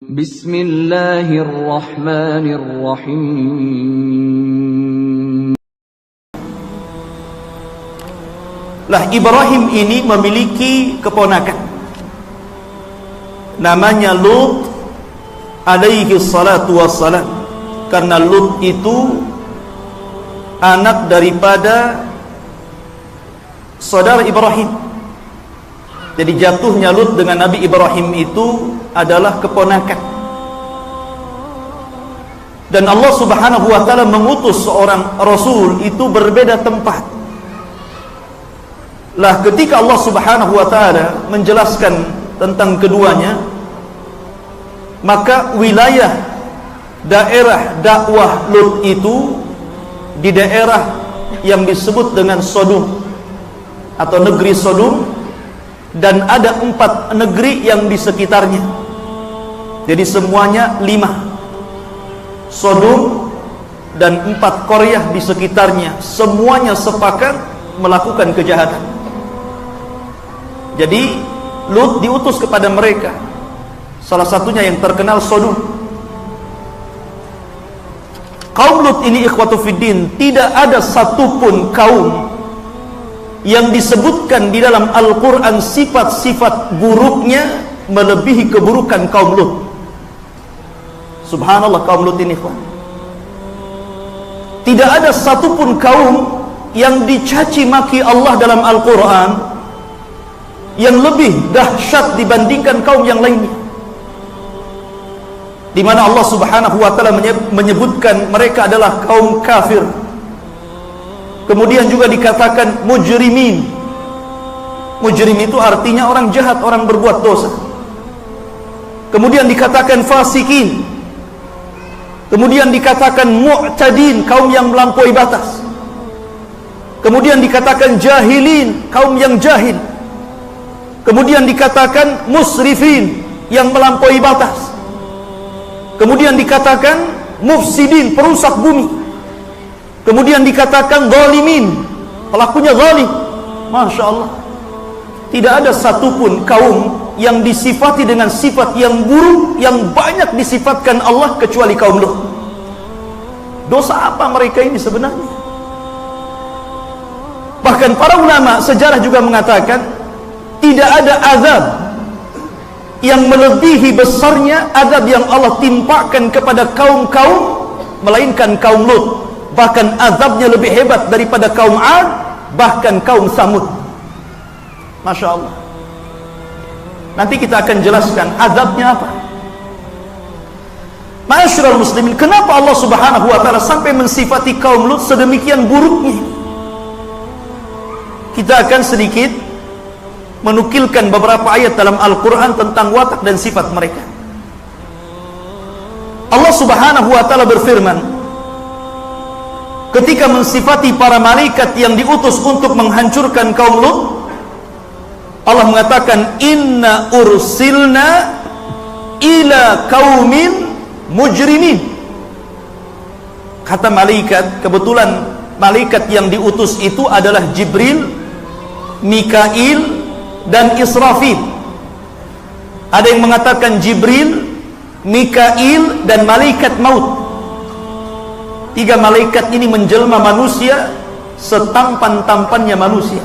Bismillahirrahmanirrahim. Lah Ibrahim ini memiliki keponakan namanya Lut alaihi salatu wassalam, karena Lut itu anak daripada saudara Ibrahim. Jadi jatuhnya Lut dengan Nabi Ibrahim itu adalah keponakan. Dan Allah Subhanahu wa taala mengutus seorang rasul itu berbeda tempat. Lah ketika Allah Subhanahu wa taala menjelaskan tentang keduanya, maka wilayah daerah dakwah Lut itu di daerah yang disebut dengan Sodom atau negeri Sodom, dan ada 4 negeri yang di sekitarnya. Jadi semuanya 5 Sodom dan 4 Qaryah di sekitarnya, semuanya sepakat melakukan kejahatan. Jadi Lut diutus kepada mereka, salah satunya yang terkenal Sodom. Kaum Lut ini ikhwatu fiddin, tidak ada satupun kaum yang disebutkan di dalam Al-Quran sifat-sifat buruknya melebihi keburukan kaum Lut. Subhanallah, kaum Lut ini ikhwan, tidak ada satupun kaum yang dicaci maki Allah dalam Al-Quran yang lebih dahsyat dibandingkan kaum yang lainnya, di mana Allah Subhanahu wa taala menyebutkan mereka adalah kaum kafir. Kemudian juga dikatakan mujrimin. Mujrim itu artinya orang jahat, orang berbuat dosa. Kemudian dikatakan fasikin. Kemudian dikatakan mu'tadin, kaum yang melampaui batas. Kemudian dikatakan jahilin, kaum yang jahil. Kemudian dikatakan musrifin, yang melampaui batas. Kemudian dikatakan mufsidin, perusak bumi. Kemudian dikatakan zalimin, pelakunya zalim. Masya Allah, tidak ada satupun kaum yang disifati dengan sifat yang buruk yang banyak disifatkan Allah kecuali kaum Lut. Dosa apa mereka ini sebenarnya? Bahkan para ulama sejarah juga mengatakan tidak ada azab yang melebihi besarnya azab yang Allah timpakan kepada kaum-kaum melainkan kaum Lut. Bahkan azabnya lebih hebat daripada kaum Ad, bahkan kaum Samud. Masya Allah. Nanti kita akan jelaskan azabnya apa. Ma'asyiral muslimin, kenapa Allah Subhanahu wa taala sampai mensifati kaum Lut sedemikian buruknya? Kita akan sedikit menukilkan beberapa ayat dalam Al-Quran tentang watak dan sifat mereka. Allah Subhanahu wa taala berfirman ketika mensifati para malaikat yang diutus untuk menghancurkan kaum Lut. Allah mengatakan inna ursilna ila kaumin mujrimin. Kata malaikat, kebetulan malaikat yang diutus itu adalah Jibril, Mikail, dan Israfil. Ada yang mengatakan Jibril, Mikail, dan malaikat maut. 3 malaikat ini menjelma manusia setampan-tampannya manusia.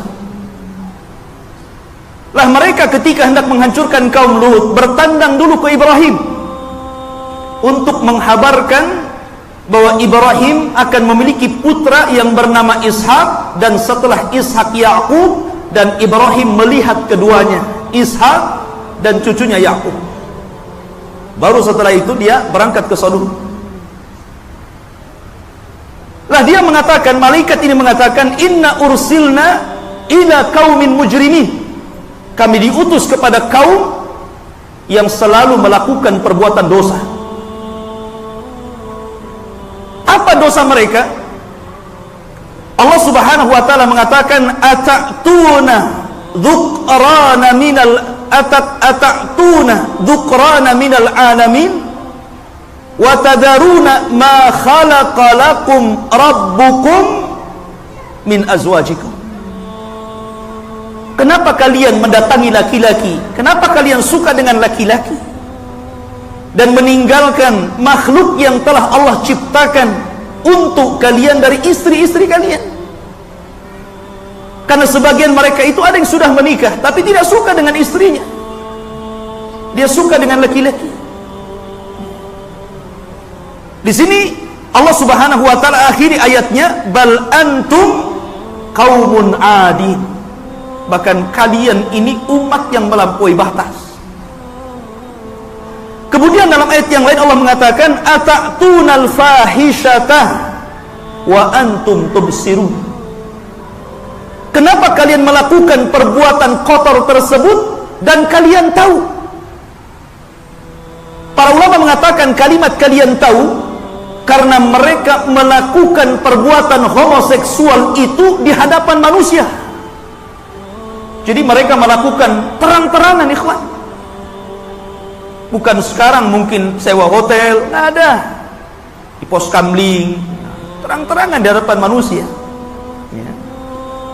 Lah mereka ketika hendak menghancurkan kaum Lut bertandang dulu ke Ibrahim untuk menghabarkan bahwa Ibrahim akan memiliki putra yang bernama Ishak, dan setelah Ishak Yakub, dan Ibrahim melihat keduanya, Ishak dan cucunya Yakub. Baru setelah itu dia berangkat ke Sodom. Lah dia mengatakan, malaikat ini mengatakan inna ursilna ila kaumin mujrimin. Kami diutus kepada kaum yang selalu melakukan perbuatan dosa. Apa dosa mereka? Allah Subhanahu wa taala mengatakan atatuna dhukrana minal alamin wa tadaruna ma khalaqa lakum rabbukum min azwajikum. Kenapa kalian mendatangi laki-laki? Kenapa kalian suka dengan laki-laki? dan meninggalkan makhluk yang telah Allah ciptakan untuk kalian dari istri-istri kalian. Karena sebagian mereka itu ada yang sudah menikah tapi tidak suka dengan istrinya, dia suka dengan laki-laki. Di sini Allah Subhanahu wa taala akhiri ayatnya, bal antum qaumun adin, bahkan kalian ini umat yang melampaui batas. Kemudian dalam ayat yang lain Allah mengatakan, ata'tunal fahisyata wa antum tubsirun. Kenapa kalian melakukan perbuatan kotor tersebut dan kalian tahu? Para ulama mengatakan kalimat kalian tahu karena mereka melakukan perbuatan homoseksual itu di hadapan manusia. Jadi mereka melakukan terang-terangan, ikhwan. Bukan sekarang mungkin sewa hotel, nggak ada, di pos kamling, terang-terangan di hadapan manusia ya.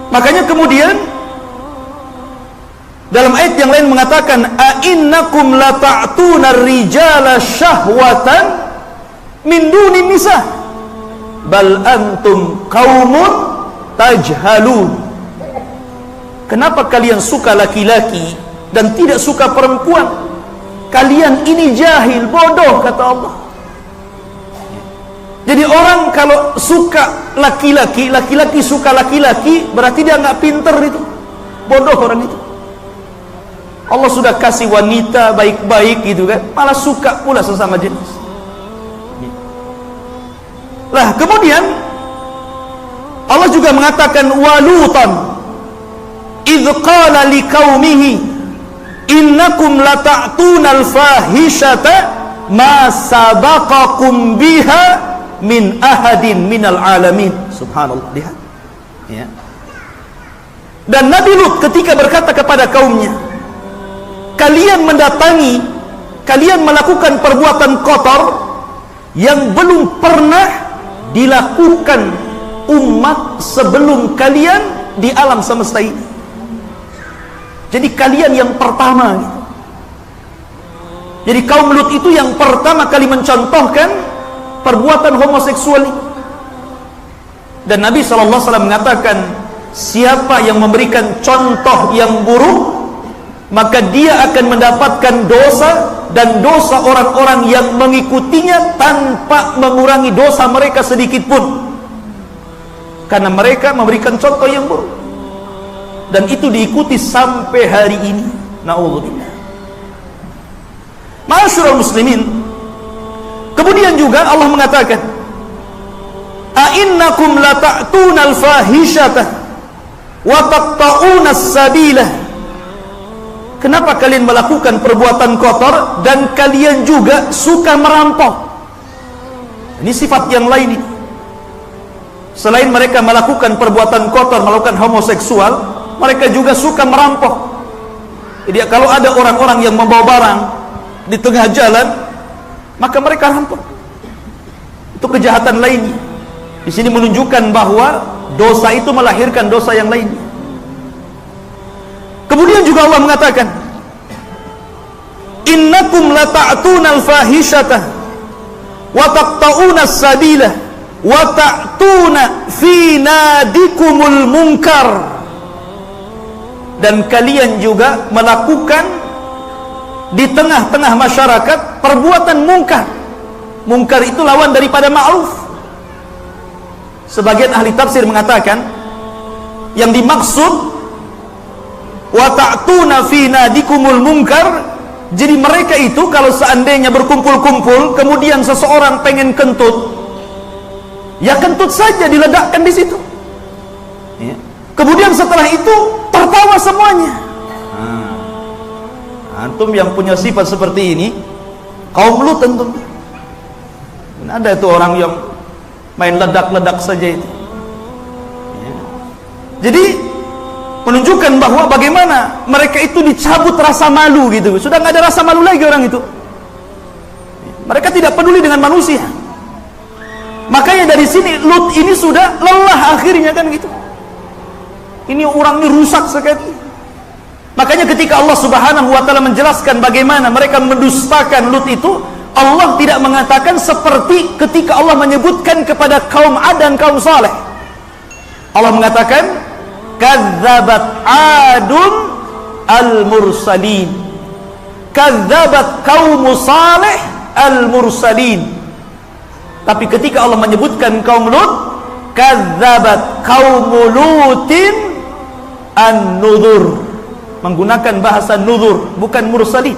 Makanya kemudian dalam ayat yang lain mengatakan, a'innakum lata'tuna rijala syahwatan min duni nisa bal antum qaumun tajhalun. Kenapa kalian suka laki-laki dan tidak suka perempuan? Kalian ini jahil, bodoh, kata Allah. Jadi orang kalau suka laki-laki, laki-laki suka laki-laki, berarti dia nggak pinter itu, bodoh orang itu. Allah sudah kasih wanita baik-baik gitu kan, malah suka pula sesama jenis. Lah kemudian Allah juga mengatakan, walutan idh qala liqaumihi innakum lata'tunal fahisyata ma sabaqakum biha min ahadin minal alamin. Subhanallah, lihat ya. Dan Nabi Lut ketika berkata kepada kaumnya, kalian mendatangi, kalian melakukan perbuatan kotor yang belum pernah dilakukan umat sebelum kalian di alam semesta ini. Jadi kalian yang pertama gitu. Jadi kaum Lut itu yang pertama kali mencontohkan perbuatan homoseksual ini. Dan Nabi SAW mengatakan, siapa yang memberikan contoh yang buruk, maka dia akan mendapatkan dosa dan dosa orang-orang yang mengikutinya tanpa mengurangi dosa mereka sedikit pun, karena mereka memberikan contoh yang buruk. Dan itu diikuti sampai hari ini. Na'udzubillah. Ma'asyiral muslimin, kemudian juga Allah mengatakan, a'innakum lata'tunal fahisyata wa taqta'unas sabila. Kenapa kalian melakukan perbuatan kotor dan kalian juga suka merampok? Ini sifat yang lain ini. Selain mereka melakukan perbuatan kotor, melakukan homoseksual, mereka juga suka merampok. Jadi kalau ada orang-orang yang membawa barang di tengah jalan, maka mereka rampok. Itu kejahatan lainnya. Di sini menunjukkan bahwa dosa itu melahirkan dosa yang lainnya. Kemudian juga Allah mengatakan, innakum lata'tunal fahisyata wa taqta'unas sabila wa ta'tuna fi nadikumul munkar. Dan kalian juga melakukan di tengah-tengah masyarakat perbuatan mungkar. Mungkar itu lawan daripada ma'ruf. Sebagian ahli tafsir mengatakan yang dimaksud wa ta'tuna fi nadikumul munkar, jadi mereka itu kalau seandainya berkumpul-kumpul kemudian seseorang pengen kentut, ya kentut saja, diledakkan di situ ya. Kemudian setelah itu tertawa semuanya. Antum yang punya sifat seperti ini, kaum Lut tentu. Ada itu orang yang main ledak-ledak saja itu ya. Jadi menunjukkan bahwa bagaimana mereka itu dicabut rasa malu gitu. Sudah nggak ada rasa malu lagi orang itu. Mereka tidak peduli dengan manusia. Makanya dari sini Lut ini sudah lelah akhirnya kan gitu. Ini orang ini rusak sekali. Makanya ketika Allah Subhanahu wa taala menjelaskan bagaimana mereka mendustakan Lut itu, Allah tidak mengatakan seperti ketika Allah menyebutkan kepada kaum Ad dan kaum Saleh. Allah mengatakan kadzabat adun al-mursalin, kadzabat kaum Saleh al-mursalin. Tapi ketika Allah menyebutkan kaum Lut, kadzabat kaum Lutin an-nuzur, menggunakan bahasa nuzur, bukan mursalin.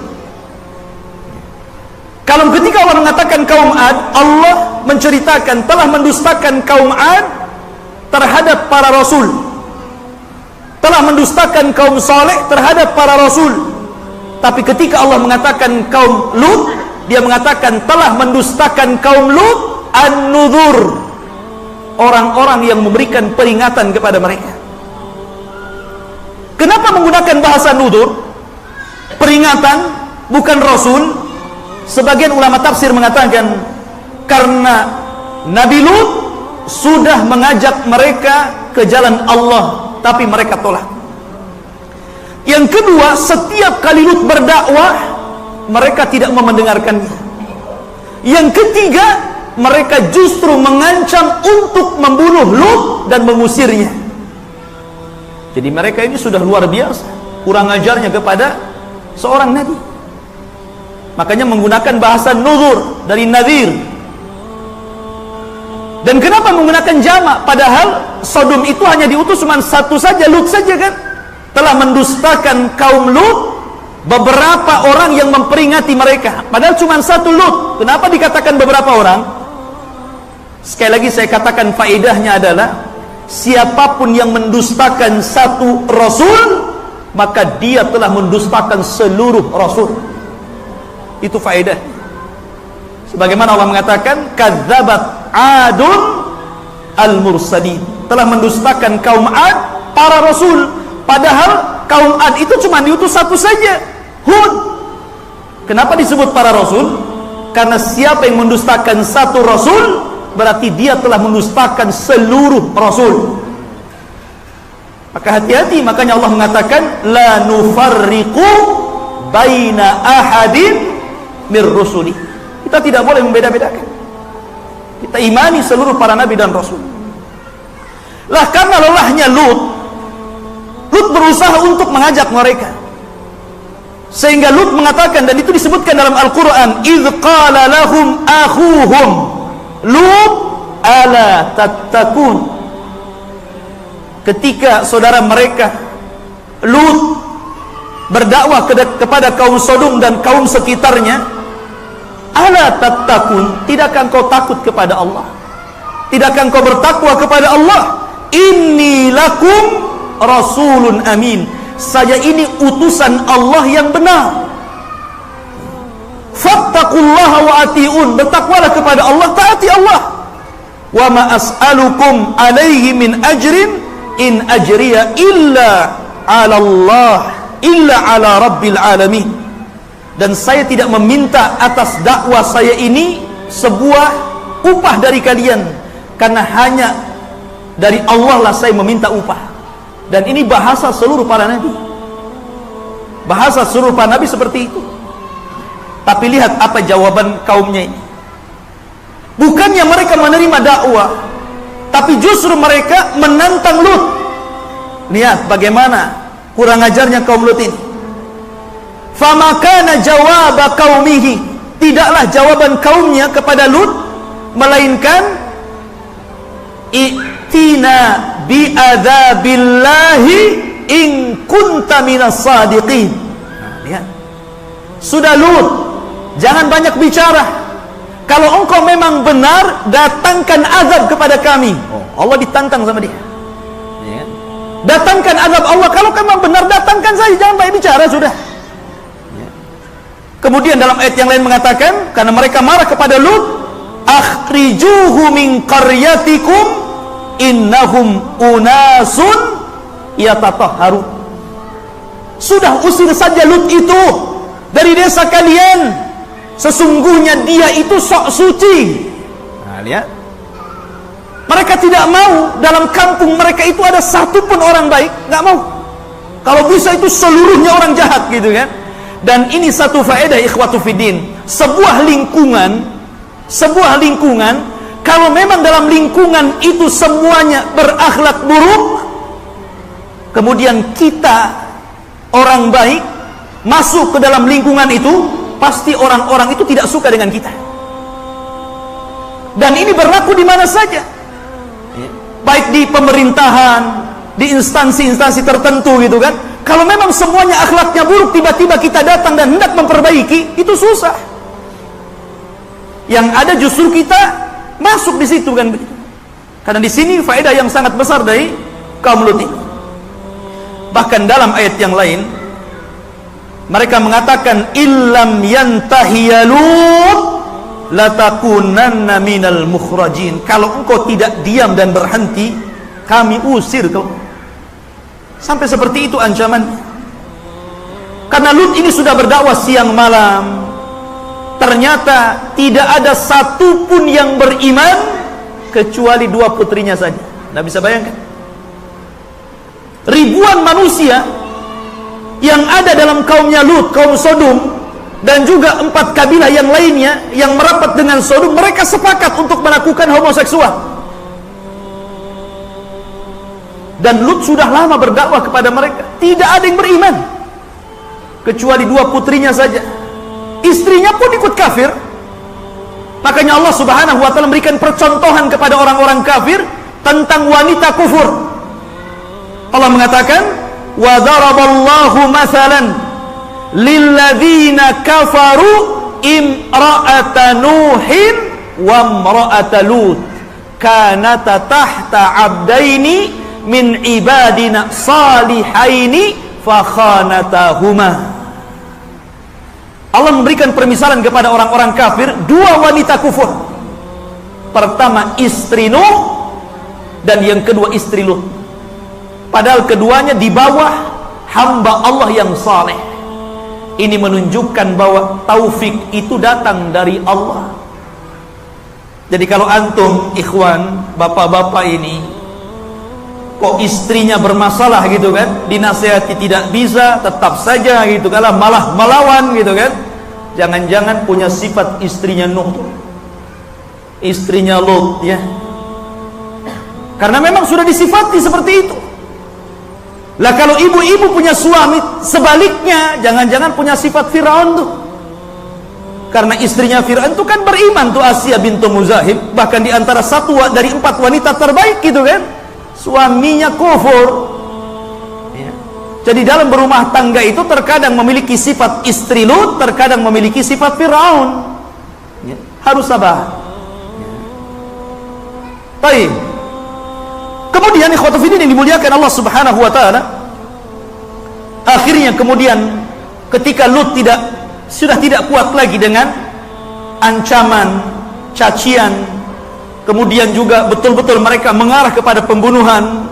Kalau ketika Allah mengatakan kaum Ad, Allah menceritakan telah mendustakan kaum Ad terhadap para rasul, telah mendustakan kaum Saleh terhadap para rasul. Tapi ketika Allah mengatakan kaum Lut, dia mengatakan telah mendustakan kaum Lut an-nuzur, orang-orang yang memberikan peringatan kepada mereka. Kenapa menggunakan bahasa nuzur, peringatan, bukan rasul? Sebagian ulama tafsir mengatakan karena Nabi Lut sudah mengajak mereka ke jalan Allah, tapi mereka tolak. Yang kedua, setiap kali Lut berdakwah, mereka tidak mau mendengarkannya. Yang ketiga, mereka justru mengancam untuk membunuh Lut dan mengusirnya. Jadi mereka ini sudah luar biasa kurang ajarnya kepada seorang nabi. Makanya menggunakan bahasa nuzur dari nadhir. Dan kenapa menggunakan jamak? Padahal Sodom itu hanya diutus cuma satu saja, Lut saja kan. Telah mendustakan kaum Lut beberapa orang yang memperingati mereka. Padahal cuma satu Lut. Kenapa dikatakan beberapa orang? Sekali lagi saya katakan faedahnya adalah siapapun yang mendustakan satu rasul, maka dia telah mendustakan seluruh rasul. Itu faedah. Sebagaimana Allah mengatakan kadzabat adun al-mursalin, telah mendustakan kaum Ad para rasul. Padahal kaum Ad itu cuma diutus satu saja, Hud. Kenapa disebut para rasul? Karena siapa yang mendustakan satu rasul, berarti dia telah mendustakan seluruh rasul. Maka hati-hati. Makanya Allah mengatakan la nufarriqu baina ahadin mir rusuli. Kita tidak boleh membeda-bedakan. Kita imani seluruh para nabi dan rasul. Lah karena lelahnya Lut berusaha untuk mengajak mereka, sehingga Lut mengatakan, dan itu disebutkan dalam Al-Quran, idh qala lahum akhuhum Lut ala tattakun. Ketika saudara mereka Lut berdakwah kepada kaum Sodom dan kaum sekitarnya, ala tattakun, tidakkah kau takut kepada Allah? Tidakkah kau bertakwa kepada Allah? Inni lakum rasulun amin, saya ini utusan Allah yang benar. Fattaqullaha wa ati'un, bertakwalah kepada Allah, taati Allah. Wa ma as'alukum alaihi min ajrin in ajriya illa 'ala Allah illa 'ala rabbil alamin. Dan saya tidak meminta atas dakwah saya ini sebuah upah dari kalian, karena hanya dari Allah lah saya meminta upah. Dan ini bahasa seluruh para nabi. Bahasa seluruh para nabi seperti itu. Tapi lihat apa jawaban kaumnya ini. Bukannya mereka menerima dakwah, tapi justru mereka menantang Lut. Lihat bagaimana kurang ajarnya kaum Lut ini. Fama kana jawaba qaumihi, tidaklah jawaban kaumnya kepada Lut melainkan i'tina bi adzabillahi in kunta minas sadiqin. Lihat, sudah Lut, jangan banyak bicara. Kalau engkau memang benar, datangkan azab kepada kami. Allah ditantang sama dia. Datangkan azab Allah. Kalau memang benar, datangkan saja, jangan banyak bicara, sudah. Kemudian dalam ayat yang lain mengatakan, karena mereka marah kepada Lut, akhrijuhu min qaryatikum innahum unasun yatatahharun. Sudah, usir saja Lut itu dari desa kalian, sesungguhnya dia itu sok suci. Nah, lihat, mereka tidak mau dalam kampung mereka itu ada satu pun orang baik, nggak mau. Kalau bisa itu seluruhnya orang jahat, gitu kan. Dan ini satu faedah ikhwatu fiddin, sebuah lingkungan, kalau memang dalam lingkungan itu semuanya berakhlak buruk, kemudian kita orang baik masuk ke dalam lingkungan itu, pasti orang-orang itu tidak suka dengan kita. Dan ini berlaku di mana saja, baik di pemerintahan, di instansi-instansi tertentu gitu kan. Kalau memang semuanya akhlaknya buruk, tiba-tiba kita datang dan hendak memperbaiki, itu susah. Yang ada justru kita masuk di situ kan. Karena di sini faedah yang sangat besar dari kaum Lut ini. Bahkan dalam ayat yang lain mereka mengatakan, illam yantahi Lut latakunanna minal mukhrajin. Kalau engkau tidak diam dan berhenti, kami usir kau. Sampai seperti itu ancaman. Karena Lut ini sudah berdakwah siang malam, ternyata tidak ada satupun yang beriman kecuali 2 putrinya saja. Nggak bisa bayangkan, ribuan manusia yang ada dalam kaumnya Lut, kaum Sodom, dan juga 4 kabilah yang lainnya yang merapat dengan Sodom, mereka sepakat untuk melakukan homoseksual. Dan Lut sudah lama berdakwah kepada mereka, tidak ada yang beriman kecuali 2 putrinya saja. Istrinya pun ikut kafir. Makanya Allah Subhanahu wa ta'ala memberikan percontohan kepada orang-orang kafir tentang wanita kufur. Allah mengatakan, wa daraballahu mathalan lilladzina kafaru imra'ata nuhin wa imra'ata lut kanata tahta abdaini min ibadina salihaini fakhanatahuma. Allah memberikan permisalan kepada orang-orang kafir 2 wanita kufur. Pertama istri Nuh, dan yang kedua istri Lut. Padahal keduanya di bawah hamba Allah yang saleh. Ini menunjukkan bahwa taufik itu datang dari Allah. Jadi kalau antum ikhwan, bapak-bapak ini kok istrinya bermasalah gitu kan, dinasihati tidak bisa, tetap saja gitu, kalau malah melawan gitu kan, jangan-jangan punya sifat istrinya Nuh, istrinya Lut ya. Karena memang sudah disifati seperti itu. Lah kalau ibu-ibu punya suami sebaliknya, jangan-jangan punya sifat Firaun tuh. Karena istrinya Firaun itu kan beriman tuh, Asia bintu Muzahib, bahkan di antara 1 dari 4 wanita terbaik gitu kan, suaminya kufur ya. Jadi dalam berumah tangga itu terkadang memiliki sifat istri Lut, terkadang memiliki sifat Firaun ya. Harus sabar ya. Baik. Kemudian ikhwatu fiddin yang dimuliakan Allah Subhanahu wa ta'ala, akhirnya kemudian ketika Lut sudah tidak kuat lagi dengan ancaman, cacian, kemudian juga betul-betul mereka mengarah kepada pembunuhan,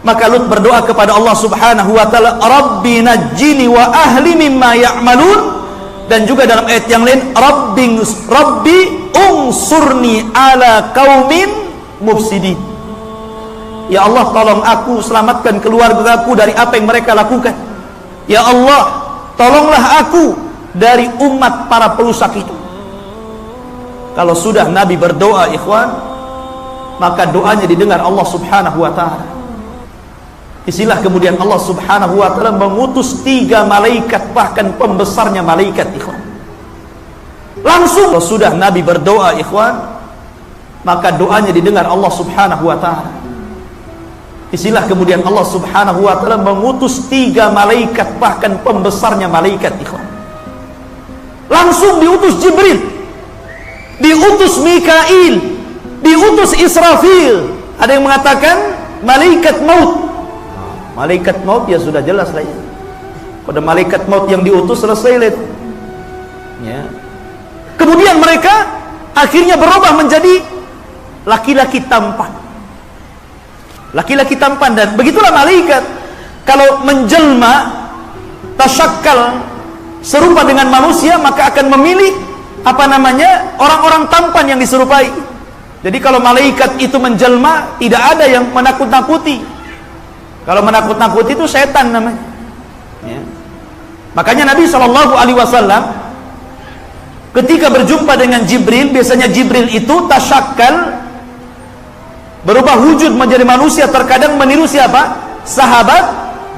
maka Lut berdoa kepada Allah Subhanahu wa ta'ala, Rabbi najjini wa ahli mimma ya'malun. Dan juga dalam ayat yang lain, Rabbi unsurni ala qaumin mufsidin. Ya Allah, tolong aku, selamatkan keluarga aku dari apa yang mereka lakukan. Ya Allah, tolonglah aku dari umat para perusak itu. Kalau sudah Nabi berdoa ikhwan, maka doanya didengar Allah Subhanahu wa ta'ala. Isilah kemudian Allah Subhanahu wa ta'ala mengutus 3 malaikat, bahkan pembesarnya malaikat ikhwan. Langsung kalau sudah Nabi berdoa ikhwan, maka doanya didengar Allah Subhanahu wa ta'ala. Isilah kemudian Allah Subhanahu wa ta'ala mengutus 3 malaikat, bahkan pembesarnya malaikat ikhwan. Langsung diutus Jibril, diutus Mikail, diutus Israfil. Ada yang mengatakan malaikat maut. Malaikat maut ya sudah jelas lah ya. Pada malaikat maut yang diutus selesai lah itu ya. Kemudian mereka akhirnya berubah menjadi laki-laki tampan. Laki-laki tampan, dan begitulah malaikat kalau menjelma, tasyakkal, serupa dengan manusia, maka akan memilih orang-orang tampan yang diserupai. Jadi kalau malaikat itu menjelma, tidak ada yang menakut-nakuti. Kalau menakut-nakuti itu setan namanya ya. Makanya Nabi SAW ketika berjumpa dengan Jibril, biasanya Jibril itu tasyakkal, berubah wujud menjadi manusia, terkadang meniru siapa? Sahabat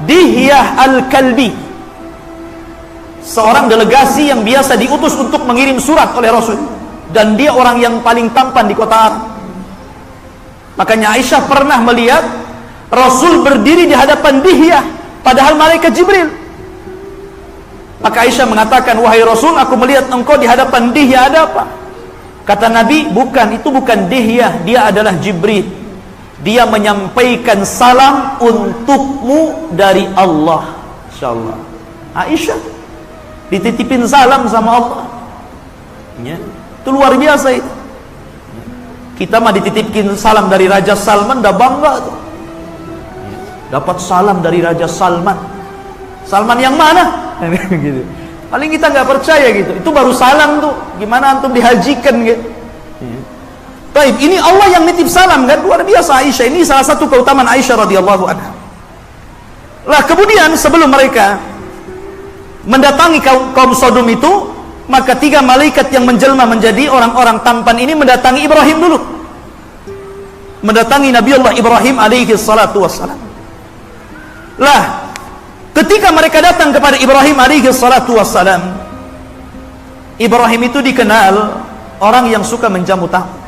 Dihyah Al-Kalbi, seorang delegasi yang biasa diutus untuk mengirim surat oleh Rasul, dan dia orang yang paling tampan di kota Arab. Makanya Aisyah pernah melihat Rasul berdiri di hadapan Dihyah, padahal malaikat Jibril. Maka Aisyah mengatakan, wahai Rasul, aku melihat engkau di hadapan Dihyah, ada apa? Kata Nabi, bukan, itu bukan Dihyah, dia adalah Jibril. Dia menyampaikan salam untukmu dari Allah. Insyaallah. Aisyah dititipin salam sama Allah. Ya, itu luar biasa itu. Kita mah dititipin salam dari Raja Salman, dah bangga tuh. Dapat salam dari Raja Salman. Salman yang mana? Gitu. Paling kita nggak percaya gitu. Itu baru salam tuh. Gimana antum dihajikan gitu. Baik, ini Allah yang nitip salam kan, luar biasa Aisyah. Ini salah satu keutamaan Aisyah radhiyallahu anha. Lah kemudian sebelum mereka mendatangi kaum Sodom itu, maka 3 malaikat yang menjelma menjadi orang-orang tampan ini mendatangi Ibrahim dulu. Mendatangi Nabiullah Ibrahim alaihi salatu wassalam. Lah ketika mereka datang kepada Ibrahim alaihi salatu wassalam, Ibrahim itu dikenal orang yang suka menjamu tamu.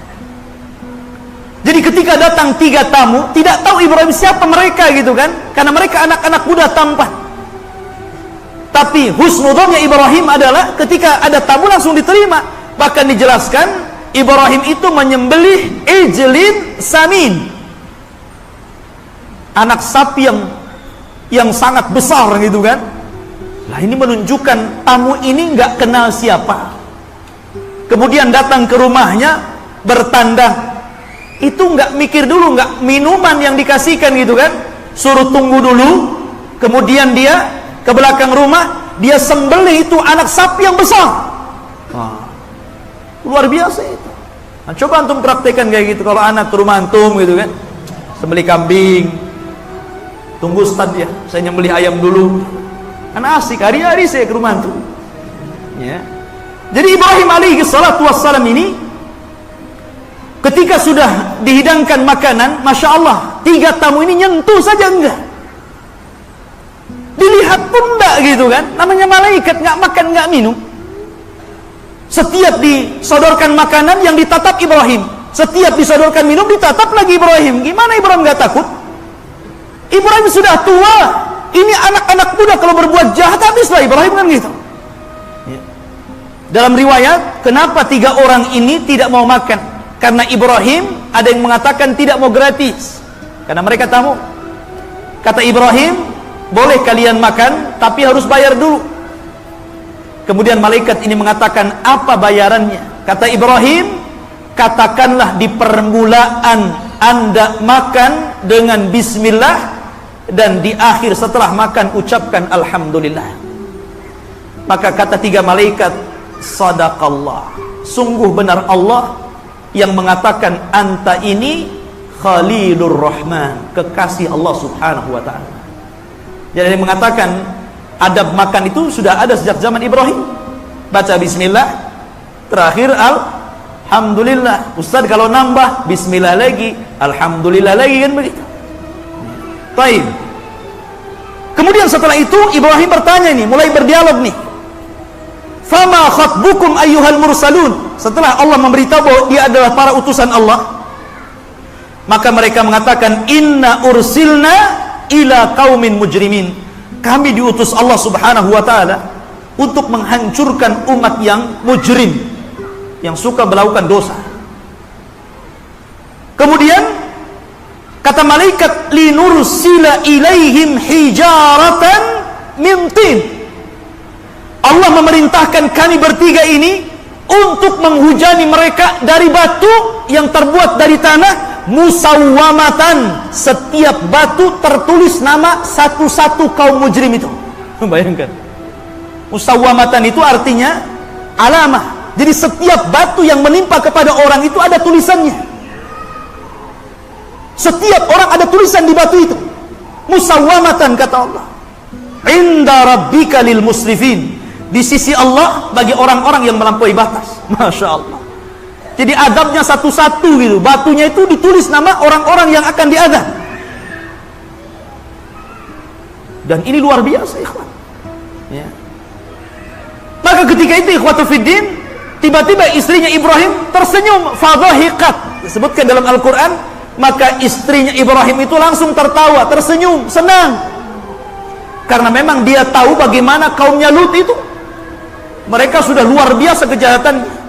Jadi ketika datang 3 tamu, tidak tahu Ibrahim siapa mereka gitu kan, karena mereka anak-anak muda tampan. Tapi husnudonnya Ibrahim adalah ketika ada tamu langsung diterima. Bahkan dijelaskan Ibrahim itu menyembelih ijlin samin, anak sapi yang sangat besar gitu kan. Nah ini menunjukkan tamu ini nggak kenal siapa. Kemudian datang ke rumahnya bertandang, itu nggak mikir dulu, nggak minuman yang dikasihkan gitu kan, suruh tunggu dulu. Kemudian dia ke belakang rumah, dia sembelih itu anak sapi yang besar. Luar biasa itu. Nah, coba antum praktekkan kayak gitu kalau anak ke rumah antum gitu kan, sembelih kambing. Tunggu Ustaz ya, saya nyembelih ayam dulu. Kan asik, hari-hari saya ke rumah antum. Ya. Jadi Ibrahim alaihi salatu wassalam ini ketika sudah dihidangkan makanan, Masya Allah, 3 tamu ini nyentuh saja enggak, dilihat pun enggak gitu kan. Namanya malaikat, nggak makan nggak minum. Setiap disodorkan makanan yang ditatap Ibrahim, setiap disodorkan minum ditatap lagi Ibrahim. Gimana Ibrahim nggak takut? Ibrahim sudah tua, ini anak-anak muda kalau berbuat jahat habislah Ibrahim kan gitu. Dalam riwayat, kenapa 3 orang ini tidak mau makan? Karena Ibrahim, ada yang mengatakan tidak mau gratis, karena mereka tamu. Kata Ibrahim, boleh kalian makan, tapi harus bayar dulu. Kemudian malaikat ini mengatakan, apa bayarannya? Kata Ibrahim, katakanlah di permulaan Anda makan dengan bismillah, dan di akhir setelah makan ucapkan alhamdulillah. Maka kata 3 malaikat, sadaqallah, sungguh benar Allah yang mengatakan anta ini Khalilur Rahman, kekasih Allah subhanahu wa ta'ala. Jadi yang mengatakan adab makan itu sudah ada sejak zaman Ibrahim. Baca bismillah, terakhir alhamdulillah. Ustaz kalau nambah bismillah lagi, alhamdulillah lagi, kan begitu. Baik. Kemudian setelah itu Ibrahim bertanya nih, mulai berdialog nih. Fama khatbukum ayyuhal mursalun. Setelah Allah memberitahu bahwa dia adalah para utusan Allah, maka mereka mengatakan, inna ursilna ila qaumin mujrimin. Kami diutus Allah subhanahu wa ta'ala untuk menghancurkan umat yang mujrim, yang suka melakukan dosa. Kemudian kata malaikat, linursila ilaihim hijaratan min tin. Allah memerintahkan kami bertiga ini untuk menghujani mereka dari batu yang terbuat dari tanah, musawwamatan. Setiap batu tertulis nama satu-satu kaum mujrim itu. Bayangkan, musawwamatan itu artinya alamah. Jadi setiap batu yang menimpa kepada orang itu ada tulisannya. Setiap orang ada tulisan di batu itu. Musawwamatan, kata Allah. Inda rabbika lil musrifin. di sisi Allah bagi orang-orang yang melampaui batas. Masya Allah. Jadi adabnya satu-satu gitu. Batunya itu ditulis nama orang-orang yang akan diadab. Dan ini luar biasa, ikhwan. Ya. Maka ketika itu, ikhwatu fiddin, tiba-tiba istrinya Ibrahim tersenyum, fadhahiqat. Disebutkan dalam Al-Quran, maka istrinya Ibrahim itu langsung tertawa, tersenyum, senang. Karena memang dia tahu bagaimana kaumnya Lut itu. Mereka sudah luar biasa kejahatan.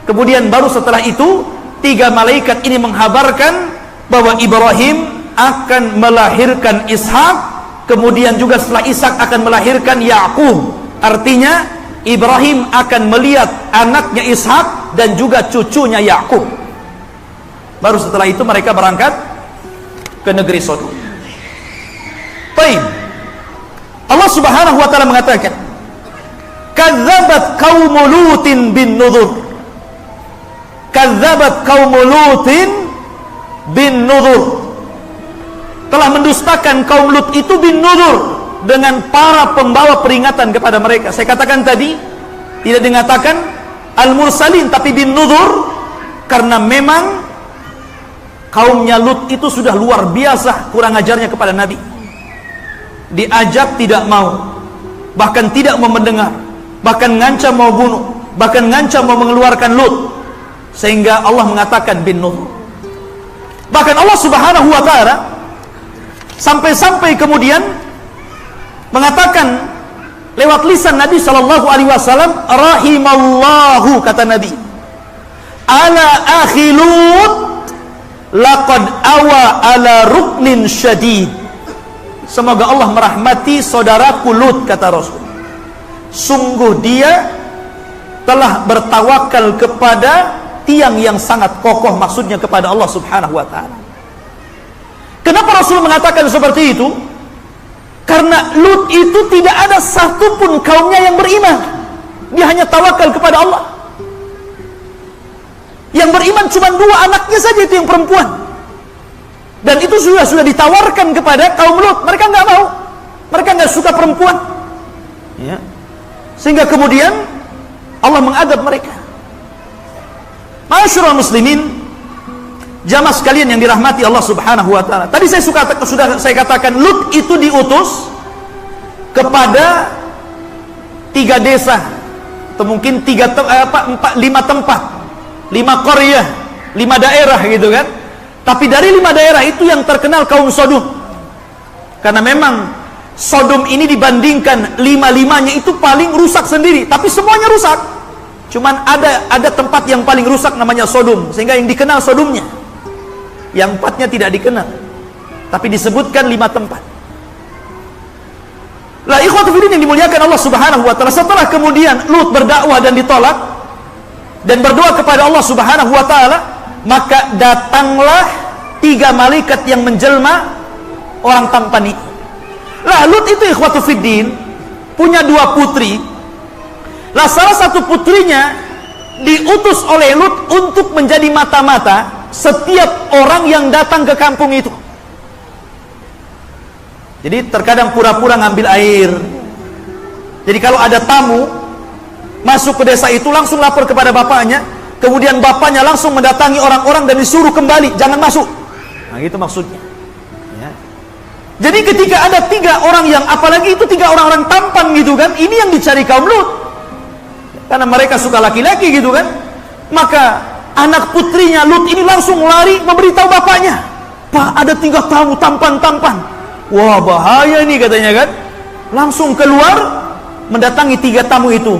Kemudian baru setelah itu 3 malaikat ini menghabarkan bahwa Ibrahim akan melahirkan Ishak, kemudian juga setelah Ishak akan melahirkan Yakub. Artinya Ibrahim akan melihat anaknya Ishak dan juga cucunya Yakub. Baru setelah itu mereka berangkat ke negeri Sodom. Baik. Allah Subhanahu wa taala mengatakan, "Kadzabat qaumul Lutin bin Nudhur." Kadzabat qaumul Lutin bin Nudhur. Telah mendustakan kaum Lut itu bin Nudhur dengan para pembawa peringatan kepada mereka. Saya katakan tadi tidak dikatakan al-mursalin tapi bin Nudhur karena memang kaumnya Lut itu sudah luar biasa kurang ajarnya kepada Nabi. Diajak tidak mau, bahkan tidak mau mendengar, bahkan ngancam mau bunuh, bahkan ngancam mau mengeluarkan Lut. Sehingga Allah mengatakan bin Nuh. Bahkan Allah Subhanahu wa taala sampai-sampai kemudian mengatakan lewat lisan Nabi sallallahu alaihi wasallam, rahimallahu, kata Nabi, ala akhi Lut laqad awa ala ruknin syadid. Semoga Allah merahmati saudaraku Lut, kata Rasul. Sungguh dia telah bertawakal kepada tiang yang sangat kokoh, maksudnya kepada Allah Subhanahu wa taala. Kenapa Rasul mengatakan seperti itu? Karena Lut itu tidak ada satupun kaumnya yang beriman. Dia hanya tawakal kepada Allah. Yang beriman cuma 2 anaknya saja, itu yang perempuan. Dan itu sudah ditawarkan kepada kaum Lut. Mereka nggak mau. Mereka nggak suka perempuan. Ya. Sehingga kemudian Allah mengadab mereka. Ma'asyiral muslimin, jamaah sekalian yang dirahmati Allah Subhanahu wa taala. Tadi sudah saya katakan Lut itu diutus kepada 3 desa atau mungkin 5 tempat, 5 qaryah, 5 daerah gitu kan. Tapi dari 5 daerah itu yang terkenal kaum Sodom. Karena memang Sodom ini dibandingkan 5-5-nya itu paling rusak sendiri, tapi semuanya rusak. Cuman ada tempat yang paling rusak namanya Sodom, sehingga yang dikenal Sodomnya. Yang 4-nya tidak dikenal, tapi disebutkan 5 tempat. Lah ikhwatu fiddin yang dimuliakan Allah Subhanahu wa taala, setelah kemudian Lut berdakwah dan ditolak dan berdoa kepada Allah Subhanahu wa taala, maka datanglah 3 malaikat yang menjelma orang tampan itu. Lah Lut itu ikhwatu fiddin punya 2 putri. Lah salah satu putrinya diutus oleh Lut untuk menjadi mata-mata setiap orang yang datang ke kampung itu. Jadi terkadang pura-pura ngambil air. Jadi kalau ada tamu masuk ke desa itu, langsung lapor kepada bapaknya, kemudian bapaknya langsung mendatangi orang-orang dan disuruh kembali, jangan masuk. Nah gitu maksudnya ya. Jadi ketika ada 3 orang yang, apalagi itu 3 orang-orang tampan gitu kan, ini yang dicari kaum Lut. Karena mereka suka laki-laki gitu kan. Maka anak putrinya Lut ini langsung lari memberitahu bapaknya, "Pak, ada 3 tamu tampan-tampan." Wah, bahaya ini katanya kan. Langsung keluar mendatangi 3 tamu itu.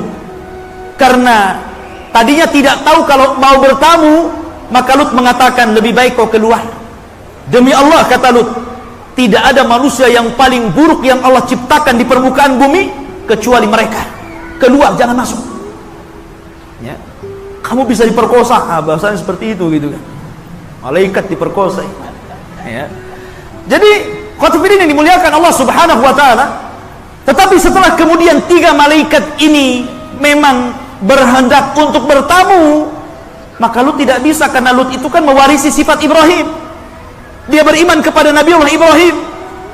Karena tadinya tidak tahu kalau mau bertamu, maka Lut mengatakan, "Lebih baik kau keluar." Demi Allah, kata Lut, tidak ada manusia yang paling buruk yang Allah ciptakan di permukaan bumi kecuali mereka. Keluar, jangan masuk. Ya. Kamu bisa diperkosa, bahasanya seperti itu gitu kan. Malaikat diperkosa. Ya. Jadi khotibin yang dimuliakan Allah Subhanahu wa taala, tetapi setelah kemudian 3 malaikat ini memang berhendak untuk bertamu, maka Lut tidak bisa, karena Lut itu kan mewarisi sifat Ibrahim. Dia beriman kepada Nabi Allah Ibrahim,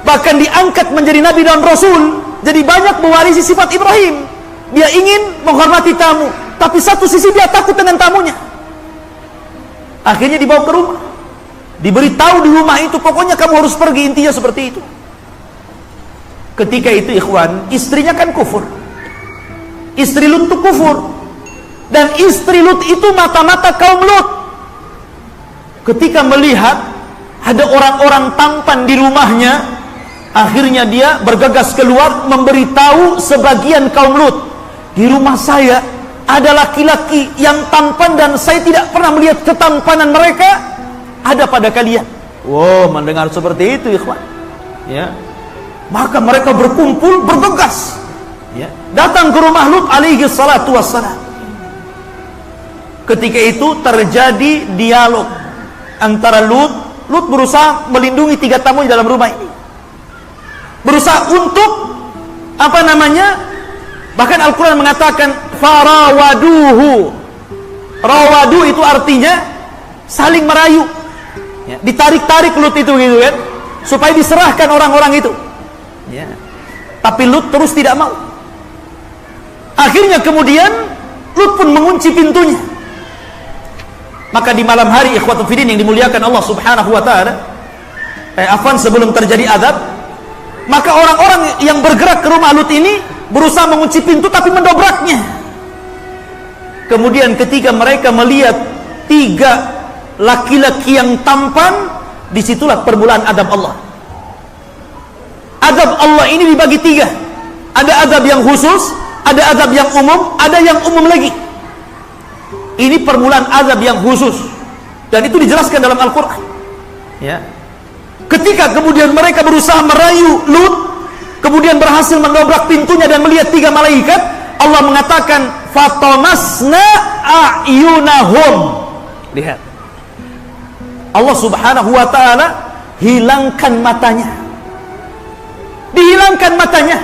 bahkan diangkat menjadi Nabi dan Rasul, jadi banyak mewarisi sifat Ibrahim. dia ingin menghormati tamu, tapi satu sisi dia takut dengan tamunya. Akhirnya dibawa ke rumah, diberitahu di rumah itu, pokoknya kamu harus pergi, intinya seperti itu. Ketika itu ikhwan, istrinya kan kufur. Istri Lut itu kufur. Dan istri Lut itu mata-mata kaum Lut. Ketika melihat ada orang-orang tampan di rumahnya, akhirnya dia bergegas keluar memberitahu sebagian kaum Lut, di rumah saya ada laki-laki yang tampan dan saya tidak pernah melihat ketampanan mereka ada pada kalian. Wow, mendengar seperti itu ikhwan, ya, maka mereka berkumpul bergegas, ya, datang ke rumah Lut alaihi salatu wassalam. Ketika itu terjadi dialog antara Lut berusaha melindungi 3 tamu di dalam rumah ini, berusaha untuk bahkan Al-Quran mengatakan farawaduhu. Rawadu itu artinya saling merayu, ya, ditarik-tarik Lut itu gitu kan, supaya diserahkan orang-orang itu, ya. Tapi Lut terus tidak mau. Akhirnya kemudian Lut pun mengunci pintunya. Maka di malam hari ikhwatul fiddin yang dimuliakan Allah subhanahu wa ta'ala, sebelum terjadi azab, maka orang-orang yang bergerak ke rumah Lut ini berusaha mengunci pintu tapi mendobraknya. Kemudian ketika mereka melihat 3 laki-laki yang tampan, disitulah permulaan azab Allah. Azab Allah ini dibagi 3. Ada azab yang khusus, ada azab yang umum, ada yang umum lagi. Ini permulaan azab yang khusus, dan itu dijelaskan dalam Al-Quran, ya. Ketika kemudian mereka berusaha merayu Lut, kemudian berhasil mendobrak pintunya dan melihat 3 malaikat, Allah mengatakan fatamasna a'yunahum. Lihat, Allah subhanahu wa ta'ala hilangkan matanya. Dihilangkan matanya.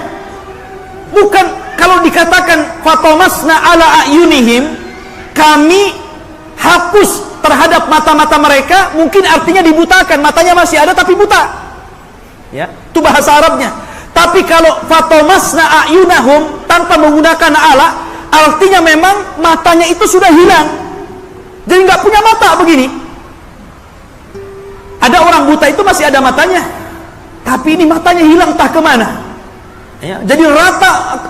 Bukan kalau dikatakan fatamasna ala a'yunihim, kami hapus terhadap mata-mata mereka, mungkin artinya dibutakan, matanya masih ada tapi buta, ya, itu bahasa Arabnya. Tapi kalau fatamasna a'yunahum tanpa menggunakan ala, artinya memang matanya itu sudah hilang, jadi nggak punya mata begini. Ada orang buta itu masih ada matanya, tapi ini matanya hilang entah kemana, ya, jadi rata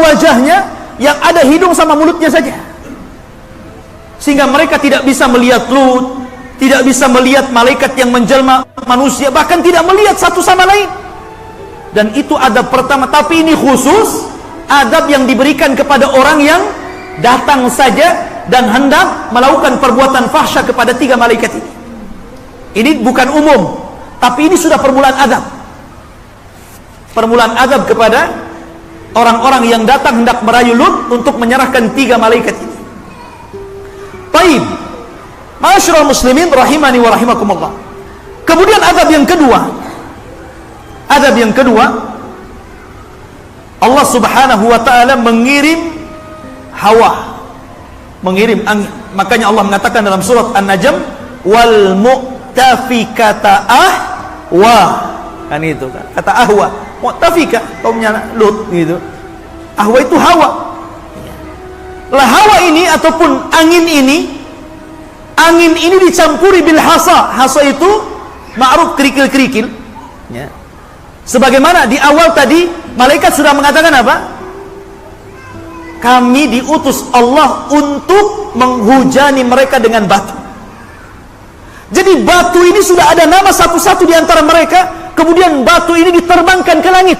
wajahnya, yang ada hidung sama mulutnya saja, sehingga mereka tidak bisa melihat Lut, tidak bisa melihat malaikat yang menjelma manusia, bahkan tidak melihat satu sama lain. Dan itu adab pertama, tapi ini khusus adab yang diberikan kepada orang yang datang saja dan hendak melakukan perbuatan fahsya kepada 3 malaikat ini. Ini bukan umum, tapi ini sudah permulaan adab. Permulaan adab kepada orang-orang yang datang hendak merayu Lut untuk menyerahkan 3 malaikat ini. Baik, ma'asyiral muslimin rahimani wa rahimakumullah. Kemudian adab yang kedua, Allah subhanahu wa ta'ala mengirim hawa, mengirim angin. Makanya Allah mengatakan dalam surat An-Najm, wal mu'tafikata ahwa, kan itu kan, kata ahwa, mu'tafika kaumnya Lut gitu. Ahwa itu hawa. Lah hawa ini ataupun angin ini dicampuri bil hasa. Hasa itu ma'ruf, kerikil-kerikil, ya. Sebagaimana di awal tadi malaikat sudah mengatakan apa? Kami diutus Allah untuk menghujani mereka dengan batu. Jadi batu ini sudah ada nama satu-satu di antara mereka, kemudian batu ini diterbangkan ke langit.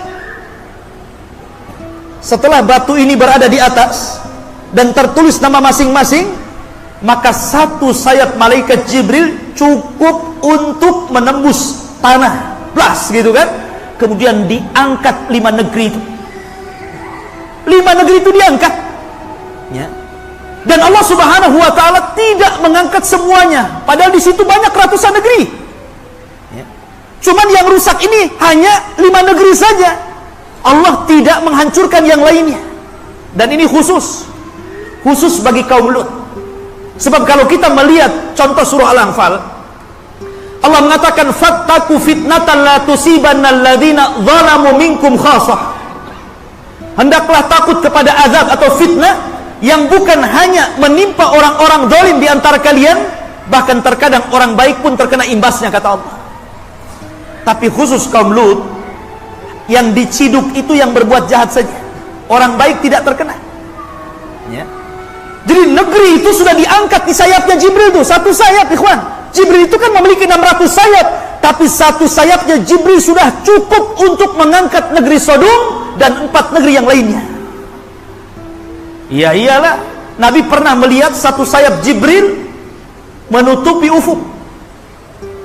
Setelah batu ini berada di atas dan tertulis nama masing-masing, maka satu sayap malaikat Jibril cukup untuk menembus tanah, plus gitu kan. Kemudian diangkat 5 negeri itu. 5 negeri itu diangkat, ya. Dan Allah subhanahu wa ta'ala tidak mengangkat semuanya, padahal di situ banyak ratusan negeri, ya. Cuman yang rusak ini hanya 5 negeri saja. Allah tidak menghancurkan yang lainnya. Dan ini khusus bagi kaum Lut. Sebab kalau kita melihat contoh surah Al-Anfal, Allah mengatakan fattaku fitnatan la tusibanna alladhina zalamu minkum khasah. hendaklah takut kepada azab atau fitnah yang bukan hanya menimpa orang-orang zalim di antara kalian, bahkan terkadang orang baik pun terkena imbasnya, kata Allah. Tapi khusus kaum Lut, yang diciduk itu yang berbuat jahat saja, orang baik tidak terkena, ya. Jadi negeri itu sudah diangkat di sayapnya Jibril itu, satu sayap, ikhwan. Jibril itu kan memiliki 600 sayap, tapi satu sayapnya Jibril sudah cukup untuk mengangkat negeri Sodom dan 4 negeri yang lainnya. Ya iyalah, Nabi pernah melihat satu sayap Jibril menutupi ufuk.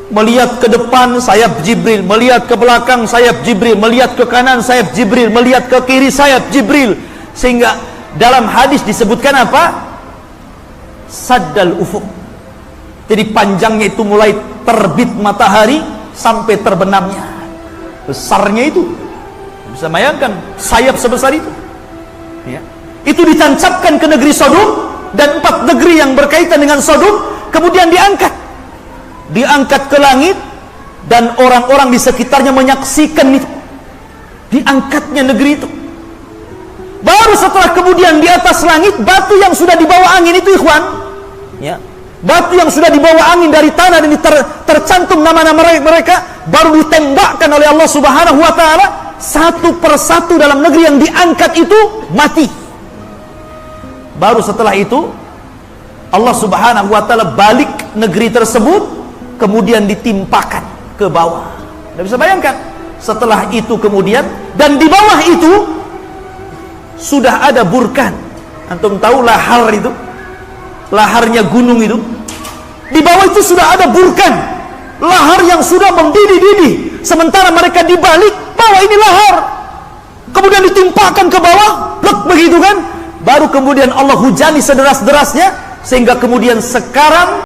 Melihat ke depan sayap Jibril, melihat ke belakang sayap Jibril, melihat ke kanan sayap Jibril, melihat ke kiri sayap Jibril. Sehingga dalam hadis disebutkan apa? Saddal ufuk. Jadi panjangnya itu mulai terbit matahari sampai terbenamnya. Besarnya itu, bisa bayangkan sayap sebesar itu, ya. Itu ditancapkan ke negeri Sodom dan 4 negeri yang berkaitan dengan Sodom, kemudian diangkat ke langit, dan orang-orang di sekitarnya menyaksikan itu, diangkatnya negeri itu. Baru setelah kemudian di atas langit, batu yang sudah dibawa angin itu, ikhwan, ya, batu yang sudah dibawa angin dari tanah dan tercantum nama-nama mereka, baru ditembakkan oleh Allah Subhanahu wa ta'ala, satu persatu dalam negeri yang diangkat itu mati. Baru setelah itu Allah Subhanahu wa ta'ala balik negeri tersebut, kemudian ditimpakan ke bawah. Anda bisa bayangkan, setelah itu kemudian, dan di bawah itu sudah ada burkan. Antum tahu lahar itu, laharnya gunung itu, di bawah itu sudah ada burkan, lahar yang sudah mendidih-didih, sementara mereka di balik bawah ini lahar, kemudian ditimpakan ke bawah, plek, begitu kan. Baru kemudian Allah hujani sederas-derasnya, sehingga kemudian sekarang